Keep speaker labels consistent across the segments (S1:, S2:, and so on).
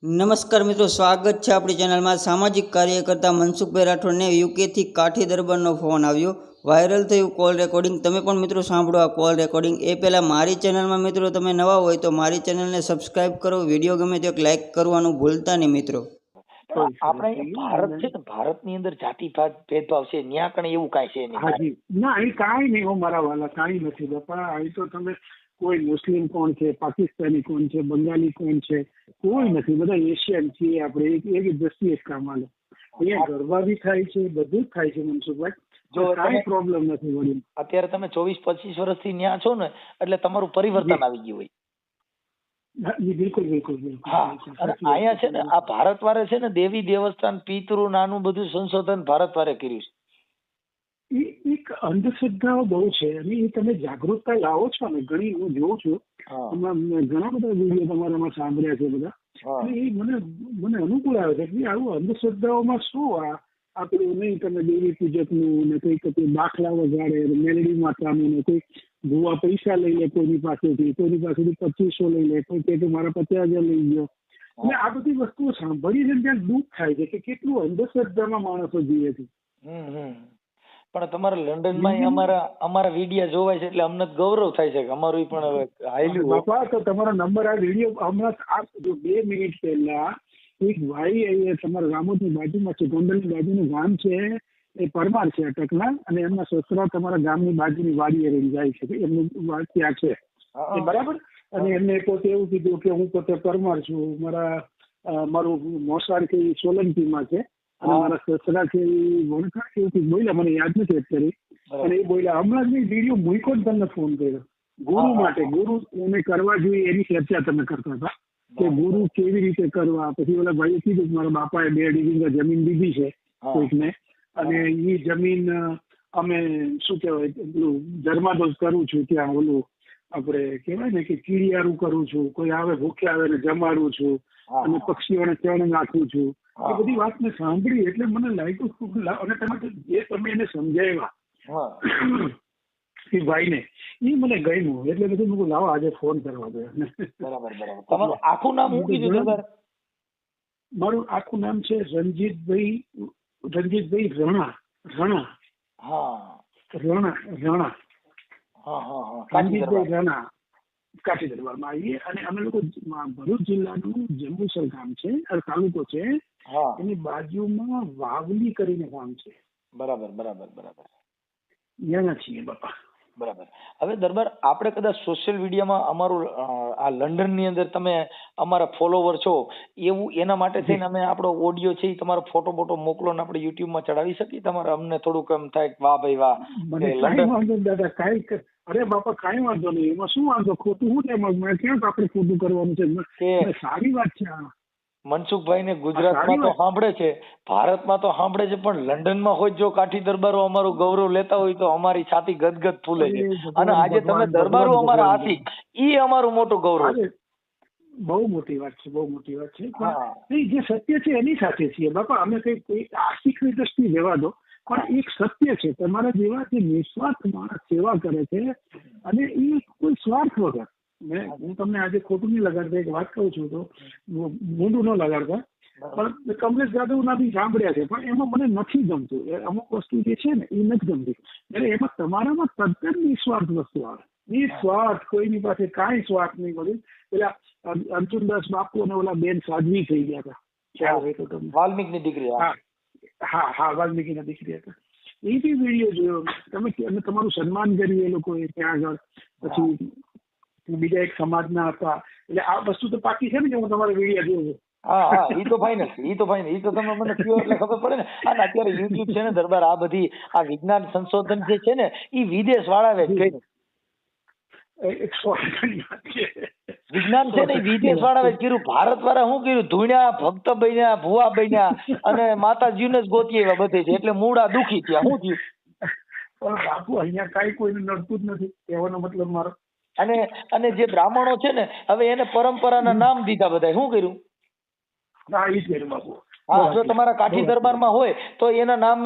S1: નમસ્કાર મિત્રો, સ્વાગત છે આપણી ચેનલમાં। સામાજિક કાર્યકર્તા મનસુખભાઈ રાઠોડને યુકેથી કાઠી દરબારનો ફોન આવ્યો। વાયરલ થયું કોલ રેકોર્ડિંગ। તમે પણ મિત્રો સાંભળો આ કોલ રેકોર્ડિંગ। એ પહેલાં મારી ચેનલમાં મિત્રો તમે નવા હોય તો મારી ચેનલને સબસ્ક્રાઈબ કરો। વિડીયો ગમે તો એક લાઇક કરવાનું ભૂલતા નહીં મિત્રો।
S2: આપણે ભારત છે ને, ભારતની અંદર જાતિવાદ ભેદભાવ છે, ન્યા કણે એવું કાંઈ છે નહીં।
S3: હાજી ના, એ કાંઈ નહીં હો મારા વાલા, કાંઈ નથી બાપા। અહીં તો તમે કોઈ મુસ્લિમ કોણ છે, પાકિસ્તાની કોણ છે, બંગાળી કોણ છે, કોઈ નથી, બધા એશિયન છીએ આપણે। એક દ્રષ્ટિએ જ કામ આલે। અહીંયા ગરબા બી થાય છે, બધું જ થાય છે મનસુખભાઈ, જો કાંઈ પ્રોબ્લેમ નથી વળી।
S2: અત્યારે તમે 24-25 વર્ષથી ન્યા છો ને, એટલે તમારું પરિવર્તન આવી ગયું હોય।
S3: બિલકુલ બિલકુલ બિલકુલ।
S2: હા, અને અહીંયા છે ને આ ભારત વાળે છે ને દેવી દેવસ્થાન પિતૃ નાનું બધું સંશોધન ભારત વાળે કર્યું છે।
S3: એ એક અંધશ્રદ્ધાઓ બહુ છે અને એ તમે જાગૃતતા લાવો છો ને, ઘણી હું જોઉં છું, મેં ઘણા બધા વિડીયો તમારામાં સાંભળ્યા છે બધા, અને એ મને અનુકૂળ આવે છે કે આવું અંધશ્રદ્ધાઓમાં શું આ પેલું નહીં, તમે દેવી પૂજકનું ને કોઈ દાખલા વગાડે, મેલડી માતાનું ને કોઈ ભૂવા પૈસા લઈ લે કોઈની પાસેથી 2500 લઈ લે, કોઈ કે મારા 50,000 લઈ ગયો, અને આ બધી વસ્તુઓ સાંભળી છે ત્યાં દુઃખ થાય છે કે કેટલું અંધશ્રદ્ધામાં માણસો જીવે છે।
S2: પણ તમારા લંડનમાં અમારા વિડીયો જોવાય છે એટલે અમને ગૌરવ થાય છે કે અમારું પણ હવે હાલ્યું
S3: બાપા। તો તમારો નંબર આ વિડીયો હમણાં જો 2 મિનિટ પહેલા એક ભાઈ અહીંયા તમારા રામોદની બાજુમાં છે, ગોંડલની બાજુનું ગામ છે, એ પરમાર છે અટકના, અને એમના સસરા તમારા ગામની બાજુની વાડીએ રહી જાય છે, એમનું ત્યાં છે એ બરાબર। અને એમને પોતે એવું કીધું કે હું પોતે પરમાર છું, મારું મોસાળ છે એ સોલંકીમાં છે, અને મારા સસરા છે એ વણખા છે, એવું બોલ્યા, મને યાદ નથી અત્યારે, અને એ બોલ્યા હમણાં જ વિડીયો મૂક્યો જ તમને ફોન કર્યો ગુરુ માટે, ગુરુ એને કરવા જોઈએ એની ચર્ચા તમે કરતા હતા કે ગુરુ કેવી રીતે કરવા। પછી ઓલા ભાઈએ કીધું કે મારા બાપાએ 2 વીઘા જમીન દીધી છે કોઈકને, અને એ જમીન અમે શું કહેવાય પેલું ધર્માદોષ કરું છું, ત્યાં ઓલું આપણે કહેવાય ને કે કીડિયારું કરું છું, કોઈ આવે ભૂખે આવે ને જમાડું છું, અને પક્ષીઓને ચણ નાખું છું। એ બધી વાત મેં સાંભળી એટલે મને લાગ્યું, અને તમે એને સમજાવ્યા એ ભાઈને, એ મને ગમ્યું, એટલે પછી મેં લાવો આજે ફોન કરવા દો।
S2: બરાબર બરાબર। તમારું આખું નામ શું કીધું?
S3: મારું આખું નામ છે રણજીતભાઈ રણા રણા રણજીતભાઈ રણા, કાઠી દરબારમાં આવીએ, અને અમે લોકો ભરૂચ જિલ્લાનું જંબુસર ગામ છે, તાલુકો છે, એની બાજુમાં વાવલી કરીને ગામ છે।
S2: બરાબર બરાબર બરાબર,
S3: ત્યાં છીએ બાપા।
S2: બરાબર। હવે દરબાર, આપણે કદાચ સોશિયલ મીડિયામાં અમારું આ લંડન ની અંદર તમે અમારા ફોલોવર છો એવું, એના માટે થઈને અમે આપણો ઓડિયો છે એ તમારો ફોટો બોટો મોકલો ને આપણે યુટ્યુબ માં ચડાવી શકીએ? તમારે અમને થોડુંક એમ થાય વાહ ભાઈ વાહ,
S3: કાંઈ વાંધો દાદા, કાંઈ, અરે બાપા કાંઈ વાંધો નહીં, એમાં શું વાંધો, ખોટું શું એમાં, ક્યાં આપણે ખોટું કરવાનું છે, સારી વાત છે આ।
S2: મનસુખભાઈ ને ગુજરાતમાં તો સાંભળે છે, ભારતમાં તો સાંભળે છે, પણ લંડનમાં હોય જો કાઠી દરબારો અમારું ગૌરવ લેતા હોય તો અમારી છાતી ગદગદ ફૂલે છે, અને આજે તમે દરબારો અમારા હાથી, ઈ અમારું મોટું ગૌરવ છે।
S3: બહુ મોટી વાત છે, બહુ મોટી વાત છે, પણ જે સત્ય છે એની સાથે છીએ બાપા, અમે કઈ આર્થિક દ્રષ્ટિ જવા દો, પણ એક સત્ય છે, તમારા જેવા જે નિસ્વાર્થ માણસ સેવા કરે છે, અને એ કોઈ સ્વાર્થ વગર, હું તમને આજે ખોટું નહીં લગાડતા, એક વાત કહું છું તો મોઢું ન લગાડતા, પણ કમલેશ જાદવ ના બી સાંભળ્યા છે, પણ એમાં મને નથી ગમતું, અમુક વસ્તુ જે છે ને એ નથી ગમતી, એટલે એમાં તમારામાં તદ્દન નિસ્વાર્થ વસ્તુ આવે, નિસ્વાર્થ, કોઈની પાસે કાંઈ સ્વાર્થ નહીં મળ્યું। પેલા અર્જુનદાસ બાપુ અને ઓલા બેન સાધ્વી થઈ ગયા હતા, ખ્યાલ હોય તો તમને,
S2: વાલ્મીકની દીકરી,
S3: હા વાલ્મીકીના દીકરી હતા, એ બી વિડીયો જોયો તમે, અને તમારું સન્માન કર્યું એ લોકોએ ત્યાં આગળ, પછી બીજા એક સમાજના હતા, એટલે આ વસ્તુ તો પાકી છે ને કે હું તમારે વિડીયો જોઉં છું।
S2: હા, ઈ તો ફાઇનલ, ઈ તો તમે મને કહો એટલે ખબર પડે ને। અને અત્યારે યુટ્યુબ છે ને દરબાર, આ બધી આ વિજ્ઞાન સંશોધન જે છે ને ઈ વિદેશ વાળાવે જ કર્યું, વિજ્ઞાન છે ને વિદેશ વાળાવે જ કર્યું, ભારત વાળા શું કર્યું, ધૂણ્યા, ભક્ત બન્યા, ભુવા બન્યા, અને માતાજીને જ ગોતી એવા બધે છે, એટલે મૂળા દુખી થયા। શું થયું?
S3: પણ બાપુ અહીંયા કાંઈ કોઈને નડતું જ નથી, કહેવાનો મતલબ મારો।
S2: અને જે બ્રાહ્મણો છે ને, હવે એને પરંપરાના નામ દીધા બધા, શું કર્યું?
S3: હા, ઈ જ કર્યું બાપુ।
S2: હા, જો તમારા કાઠી દરબારમાં હોય તો એના નામ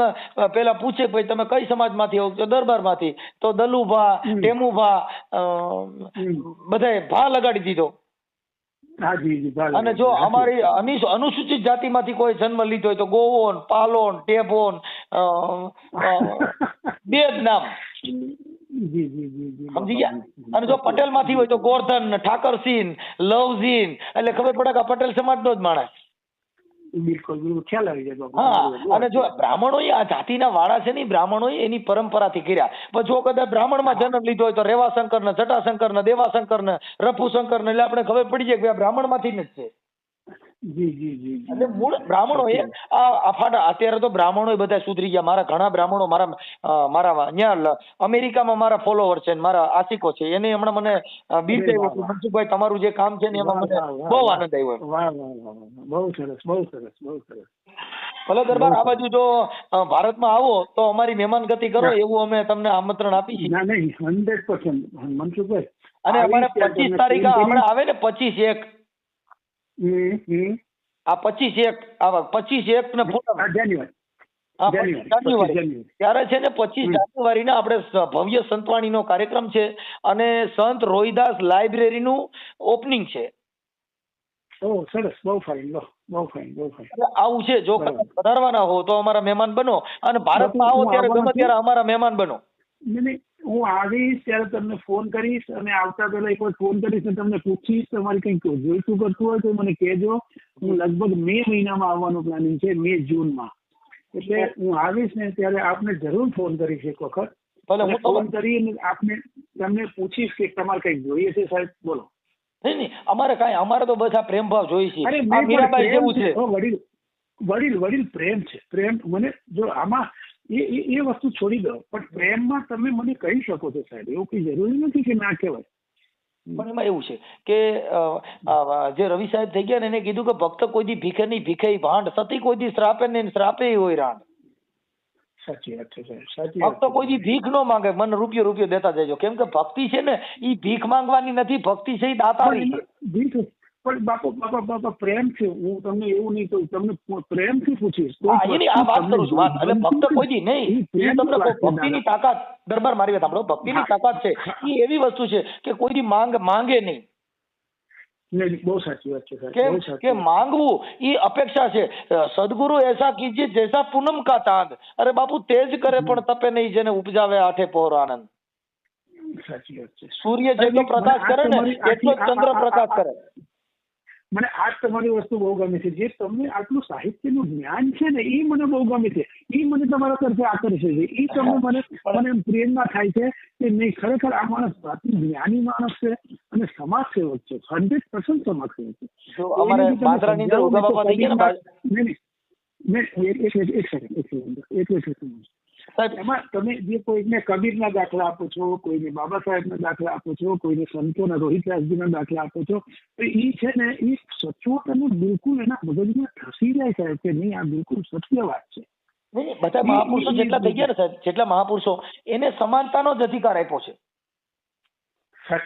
S2: પેલા પૂછે ભાઈ તમે કઈ સમાજમાંથી આવો, તો દરબારમાંથી, તો દલુભા, ટેમુભા, બધાએ ભા લગાડી દીધો।
S3: હા જી જી ભાલે.
S2: અને જો અમારી અનુસૂચિત જાતિમાંથી કોઈ જન્મ લીધો હોય તો ગોવોન, પાલોન, ટેભોન, બે જ નામ.
S3: જી જી જી જી
S2: સમજી ગયા? અને જો પટેલ માંથી હોય તો ગોરધન, ઠાકરસિંહ, લવજીન, એટલે ખબર પડે કે આ પટેલ સમાજનો જ માણસ.
S3: બિલકુલ બિલકુલ ખ્યાલ આવી જાય બાપુ.
S2: હા, અને જો બ્રાહ્મણોએ આ જાતિના વાળા છે ને, બ્રાહ્મણોએ એની પરંપરાથી કર્યા. પણ જો કદાચ બ્રાહ્મણમાં જન્મ લીધો હોય તો રેવાશંકર ને, જટાશંકર ને, દેવાશંકર ને, રફુશંકર ને, એટલે આપણે ખબર પડી જાય કે આ બ્રાહ્મણમાંથી જ છે.
S3: જી જી જી જી.
S2: એટલે મૂળ બ્રાહ્મણોએ આ ફાટા, અત્યારે તો બ્રાહ્મણો બધા સુધરી ગયા. મારા ઘણા બ્રાહ્મણો મારા અહીંયા અમેરિકામાં મારા ફોલોવર છે, મારા આશિકો છે. એને હમણાં મને બિરદાવ્યો કે મનસુખભાઈ તમારું જે કામ છે ને એમાં મને બહુ આનંદ આવ્યો.
S3: વાહ વાહ વાહ, બહુ સરસ બહુ સરસ બહુ સરસ.
S2: ભલે દરબાર આ બાજુ જો ભારતમાં આવો તો અમારી મહેમાન ગતિ કરો એવું અમે તમને આમંત્રણ આપી છીએ.
S3: ના નહીં 100% મનસુખભાઈ.
S2: અને અમારે 25 તારીખ હમણાં આવે ને 25/1. આ 25/1 ને પૂનમ. જાન્યુઆરી ત્યારે છે ને 25 જાન્યુઆરી ના આપણે ભવ્ય સંતવાણીનો કાર્યક્રમ છે અને સંત રોહિદાસ લાઇબ્રેરીનું ઓપનિંગ છે.
S3: ઓહ સરસ, બહુ ફાઇન, બહુ ફાઇન બહુ ફાઇન.
S2: આવું છે, જો પધારવાના હો તો અમારા મહેમાન બનો, અને ભારતમાં આવો ત્યારે ગમે ત્યારે અમારા મહેમાન બનો.
S3: નહીં, હું આવીશ ત્યારે તમને ફોન કરીશ, અને આવતા પહેલા એક વાર ફોન કરીશ ને તમને પૂછીશ તમારે કંઈક જોઈતું કરતું હોય તો મને કહેજો. હું લગભગ મે મહિનામાં આવવાનું પ્લાનિંગ છે, મે જૂનમાં. એટલે હું આવીશ ને ત્યારે આપને જરૂર ફોન કરીશ એક વખત. ફોન કરીને તમને પૂછીશ કે તમારે કંઈક જોઈએ છે સાહેબ, બોલો.
S2: નહીં, અમારે તો બધા પ્રેમ ભાવ જોઈએ છે. મીરાબાઈ જેવું છે.
S3: વડીલ પ્રેમ છે, પ્રેમ. મને જો આમાં એ વસ્તુ છોડી દો, પણ પ્રેમમાં તમે મને કહી શકો છો સાહેબ, એવું કઈ જરૂરી નથી કે ના કહેવાય.
S2: પણ એમાં એવું છે કે જે રવિ સાહેબ થઈ ગયા ને એને કીધું કે ભક્ત કોઈ દી ભીખે નહીં ભીખે ભાંડ, સતી કોઈ દી શ્રાપે ને શ્રાપે હોય રાંડ.
S3: સાચી વાત છે સાહેબ, સાચી વાત.
S2: ભક્ત કોઈ દી ભીખ ન માંગે, મને રૂપિયો દેતા જજો. કેમ કે ભક્તિ છે ને એ ભીખ માંગવાની નથી, ભક્તિ છે એ દાતારી છે.
S3: પણ બાપા પ્રેમ છે. હું તમને એવું નહીં કહું, તમને પ્રેમથી પૂછીશ.
S2: એની આ વાત કરું છું, વાત. એટલે ભક્ત કોઈ દી નહીં. હું તમને કહું, ભક્તિની તાકાત, દરબાર મારી વાત સાંભળો, ભક્તિની તાકાત છે એ એવી વસ્તુ છે કે કોઈ દી માંગે નહીં.
S3: બહુ સાચી વાત છે
S2: કેમ કે માંગવું એ અપેક્ષા છે. સદગુરુ એસા કીજીએ જૈસા પૂનમ કા ચાંદ. અરે બાપુ તેજ કરે પણ તપે નહીં, જેને ઉપજાવે આઠે પહોર આનંદ.
S3: સાચી વાત છે.
S2: સૂર્ય જેટલો પ્રકાશ કરે ને એટલો જ ચંદ્ર પ્રકાશ કરે.
S3: મને આ તમારી વસ્તુ બહુ ગમે છે, જે તમને આટલું સાહિત્યનું જ્ઞાન છે ને એ મને બહુ ગમે છે. એ મને તમારા તરફે આકર્ષે છે. એ તમને મને પ્રેરણા થાય છે કે નહીં, ખરેખર આ માણસ જ્ઞાની માણસ છે અને સમાજ સેવક છે, 100% સમાજ સેવક છે. એક સેકન્ડ. એમાં તમે જે કોઈને કબીરના દાખલા આપો છો, કોઈને બાબા સાહેબના દાખલા આપો છો, કોઈને સંતોના રોહિતદાસજીના દાખલા આપો છો, તો એ છે ને એ સચોટ અને બિલકુલ એના મગજમાં ધસી જાય સાહેબ કે નહીં, આ બિલકુલ સત્ય વાત છે.
S2: બધા મહાપુરુષો જેટલા થઈ ગયા ને સાહેબ, જેટલા મહાપુરુષો એને સમાનતાનો જ અધિકાર આપ્યો છે.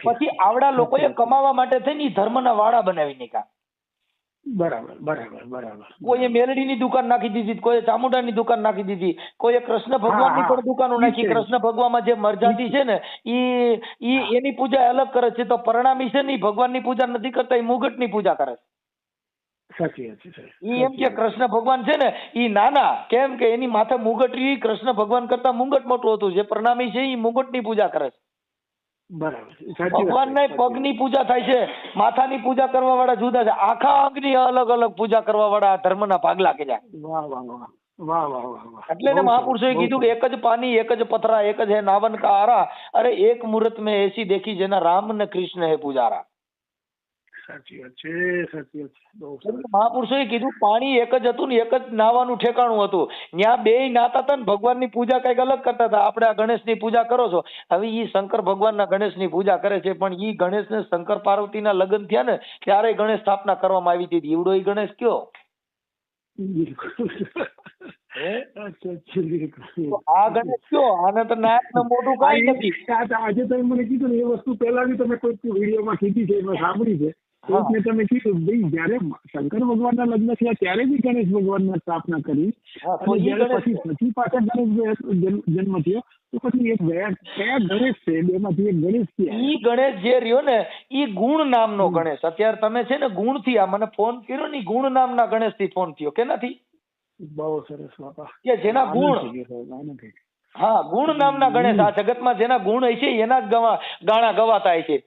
S2: પછી આવડા લોકોએ કમાવા માટે થઈને ધર્મના વાળા બનાવી નાખ્યા.
S3: બરાબર.
S2: કોઈએ મેલડીની દુકાન નાખી દીધી, કોઈએ ચામુંડાની દુકાન નાખી દીધી, કોઈએ કૃષ્ણ ભગવાનની પણ દુકાનો નાખી. કૃષ્ણ ભગવાનમાં જે મરજાતી છે ને એની પૂજા અલગ કરે છે, તો પરણામી છે ને ભગવાનની પૂજા નથી કરતા, એ મુગટની પૂજા કરે છે.
S3: સાચી વાત છે.
S2: એમ કે કૃષ્ણ ભગવાન છે ને એ નાના, કેમ કે એની માથે મુગટ કૃષ્ણ ભગવાન કરતા મુંગટ મોટું હતું. જે પરણામી છે એ મુગટની પૂજા કરે છે. ભગવાન ને પગની પૂજા થાય છે, માથાની પૂજા કરવા વાળા જુદા છે, આખા અંગની અલગ અલગ પૂજા કરવા વાળા ધર્મના ભાગલા કર્યા. એટલે મહાપુરુષોએ કીધું કે એક જ પાણી, એક જ પથરા, એક જ હે નાવન કા આરા, અરે એક મુહૂર્ત મેં એસી દેખી જેના રામ ને કૃષ્ણ હે પૂજારા.
S3: સાચી વાત છે.
S2: મહાપુરુષોએ કીધું પાણી એક જ હતું ને એક જ નાવાનું ઠેકાણું હતું. ત્યાં બે નાતા હતા ને ભગવાનની પૂજા કઈક અલગ કરતા હતા. આપણે આ ગણેશની પૂજા કરો છો, હવે ઈ શંકર ભગવાનના ગણેશની પૂજા કરે છે, પણ ઈ ગણેશને શંકર પાર્વતીના લગ્ન થયા ને ત્યારે ગણેશ સ્થાપના કરવામાં આવી હતી. ઈવડો ઈ ગણેશ કયો? આ ગણેશ કયો? આને તો નાયક ને મોઢું કઈ નથી.
S3: આજે તમે મને કીધું ને એ વસ્તુ પહેલા બી તમે કોઈ વિડીયોમાં કીધી છે, એમાં સાંભળી છે. તમે કીધું ભાઈ જયારે શંકર ભગવાનના લગ્ન થયા ત્યારે બી ગણેશ ભગવાનની સ્થાપના કરી, અને જયારે પછી પાછા ગણેશ જન્મ થયો તો પછી એક કયા ગણેશ છે બેમાંથી એક ગણેશ ક્યાં?
S2: ઈ ગણેશ જે રહ્યો ને ઈ ગુણ નામનો ગણેશ. અત્યારે તમે છે ને ગુણ થી આ મને ફોન કર્યો ને ઈ ગુણ નામના ગણેશ થી ફોન થયો કે નથી?
S3: બહુ સરસ બાપા.
S2: કે જેના ગુણ,
S3: આનંદ થઈ ગયો, આનંદ થઈ ગયો.
S2: હા ગુણ નામના ગણેશ. આ જગતમાં જેના ગુણ હોય છે એના જ ગાણા ગવાતા હોય છે.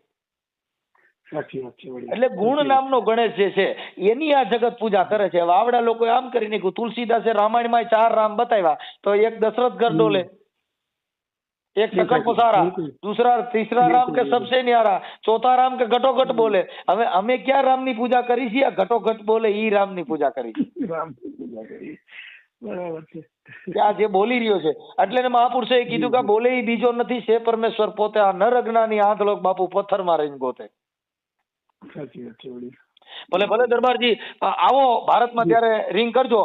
S3: સાચી વાત છે વળી.
S2: એટલે ગુણ નામનો ગણેશ જે છે એની આ જગત પૂજા કરે છે. હવે આવડા લોકો આમ કરી નાખ્યું, તુલસીદાસે રામાયણમાં 4 રામ બતાવ્યા તો એક દશરથ ઘર ડોલે, एक सकल पसारा, दूसरा तीसरा राम के सबसे न्यारा, चौथा राम के घटोघट बोले. હવે અમે ક્યાં રામ ની પૂજા કરી છે? આ ઘટોઘટ બોલે ઈ રામ ની પૂજા કરી છે.
S3: રામની પૂજા કરી. બરાબર છે.
S2: ત્યાં જે બોલી રહ્યો છે એટલે એને મહાપુરુષે કીધું કે આ બોલે ઈ બીજો નથી, છે પરમેશ્વર પોતે. આ નર અજ્ઞાની આંધ લોક બાપુ પથ્થરમાં રહીને ગોતે.
S3: સાચી વાત છે વળી.
S2: ભલે ભલે દરબારજી આવો ભારતમાં ત્યારે રિંગ કરજો.